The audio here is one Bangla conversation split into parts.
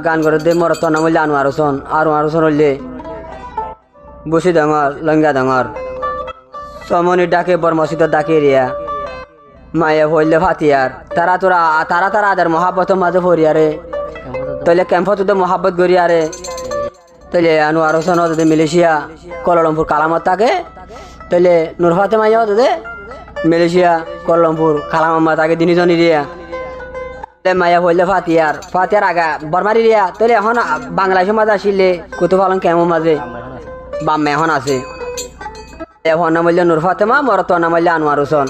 গান করে দে মরত নাম হইলে আনোয়ারসন হইলে বসি ডাঙর লঙ্গা ডাঙর সমনি ডাকে বর্মসিত ডাকে রিয়া মায়ে হইলে ফাতিয়ার তারা আদার মহাব্বত মাঝে ফরিয়ারে তাইলে ক্যাম্পত মহাব্বত গড়িয়ারে তাইলে আনোয়ার হোসেন যদি মালয়েশিয়া কোয়ালালামপুর কালামত থাকে তাইলে নূর ফাতেমা যদি মালয়েশিয়া কোয়ালালামপুর কালামাম্মা থাকে তিনজন রিয়া মায়া হইলে ফাতিয়ার আগা বর্মারি রিয়া তাইলে এখন বাংলাদেশের মাঝে আসিলে কুতুব আলম কেমন মাঝে বাম্মা এখন আছে এখন নাম হইলে নূর ফাতেমা মরত নাম হইলে আনোয়ার হোসেন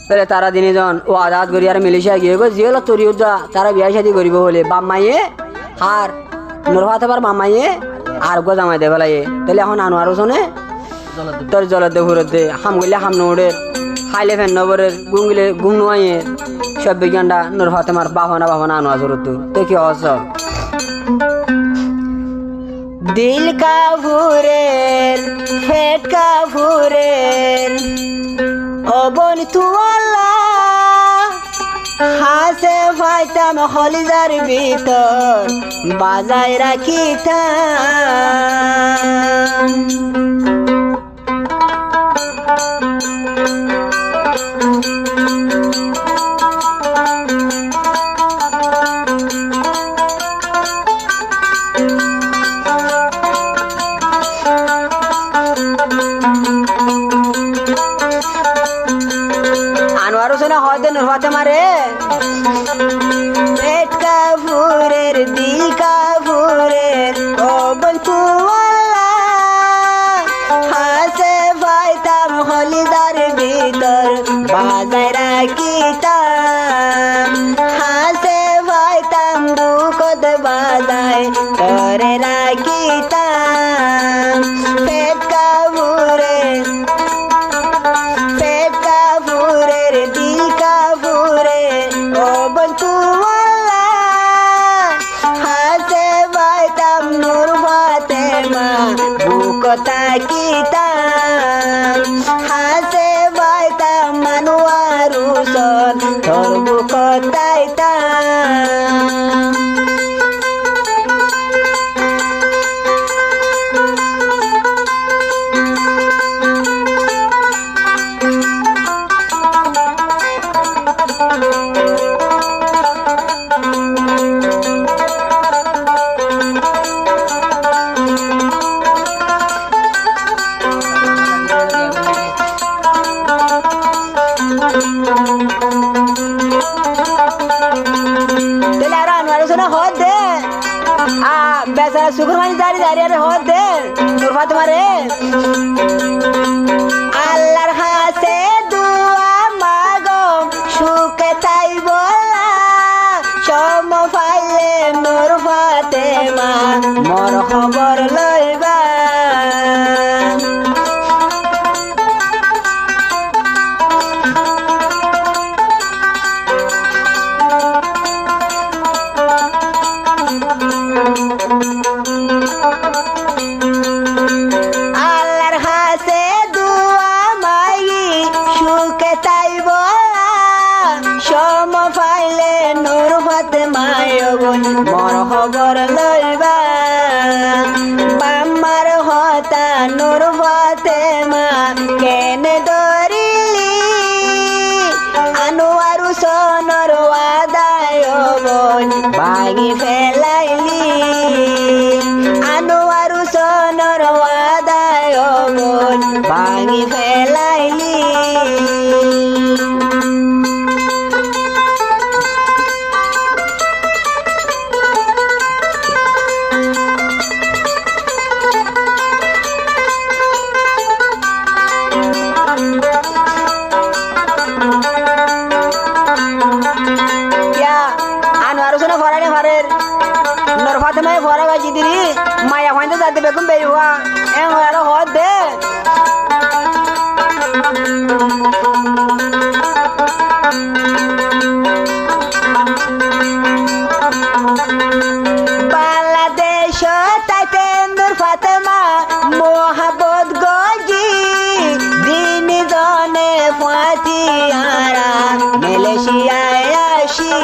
তাহলে তারা তিনজন ও আজাদ করি আর মালয়েশিয়া গিয়ে গো যে হলো তরিউদ্দা তারা বিয়া শাদি করিব বলে বাম্মাইয়ে আর নূর ফাতেমার মামাইয়ে আর গো জামাই দে ফেলাইয়ে তাহলে এখন আনোয়ার হোসেনে তোর জলের দে ঘুরে দে হাম গইলে হাম নোড়ে খাইলে ফেন নবরের গুমগিলে গুম নোয়াইয়ে সব বিজ্ঞানটা নূর ফাতেমার বাহনা আনোয়ার জরুত তো কি হস দিল কা ভুরের পেট কা ভুরের ও বোন তুয়াল্লা হাসে ফাইতাম হলিদার ভিতর বাজায় রাখিতাম আনোয়ার হোসেন হয়তো নূর ফাতেমা রে পেট কা ভুরের দিল কা ভুরের ও বন্ধু হাসে পাইতাম হলিদার ভিতর বাজায় রাখিতাম হাসে পাইতাম বুকত বাজায় করে রাখিতাম পেট কা ভুরের দিল কা ভুরের ও বন্ধু হাসে পাইতাম নূর ফাতেমা বুক তাকিতাম হাসে পাইতাম আনোয়ার হোসেন তোর বুক তাইতাম বেচারা শুক্রবানি দাঁড়িয়ে হত দে নূর ফাতেমা রে আল্লাহর হাসে দুয়া মাগো সুখে তাই বলা সম ফাইলে নূর ফাতেমা মোর খবর লইবা আল্লাহর হাসে দুয়া মাগি সুখে তাই বলা সম পাইলে নূর ফাতেমা মোর খবর লইবা বাম্মার হতা নূর ফাতেমা কেনে ধরিলি আনোয়ার হোসেনের ওয়াদায় বোন ভাঙি ফেলাইলি আনোয়ার হোসেনের ওয়াদায় বোন ভাঙি ফেলাইলি আনোয়ার হোসেন ফরানি ফারের নূর ফাতেমায় ফরা গাছি দিলি মায়া হইতে যাতে বেগুন বেরিয়া এ হলো হদ দে বাংলাদেশ তাইতে নূর ফাতেমা মোহাবত গজি দিন জনে ফাতিয়ারা মালয়েশিয়ায় আসি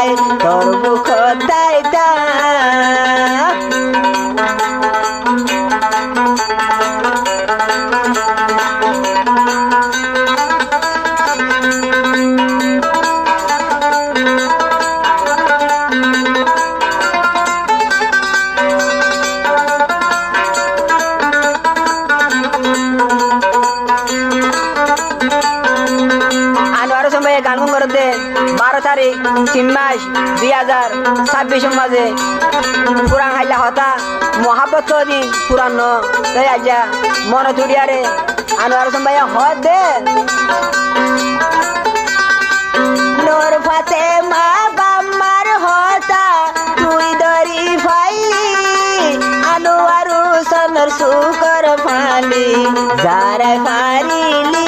ফেলায় তোর মুখ তাইতা গান করতে 12 তারিখ 3 মাস 2026 মাঝে পুরান হাইলা হতা মহাব্বত দিন পুরান তাই আজা মনে তুড়িয়ারে আনোয়ার হোসেন ভাইয়া হয় দে নোর ফাতে মা বাম্মার হতা তুই দরি ফাইলি আনোয়ার হোসেনের সুকর ফালি যারা ফারিলি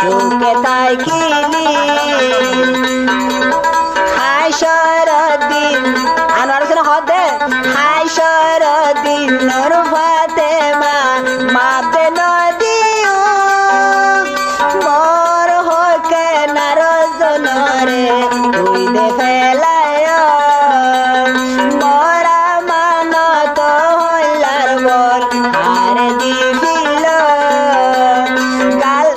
সুখে তাইকিলি হাই শরদিন আনোয়ার হোসেন হদে হাই শরদিন নূর ফাতেমা মাপে নদিও মোর হকে নারজনরে তুই দে ফেলায় মোরা মানত হইলার বল আর দিবিল গাল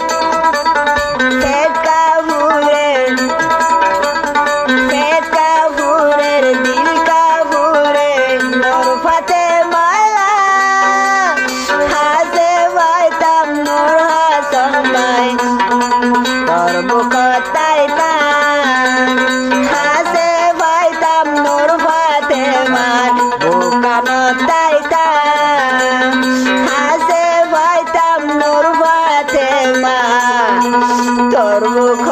তোর মুখ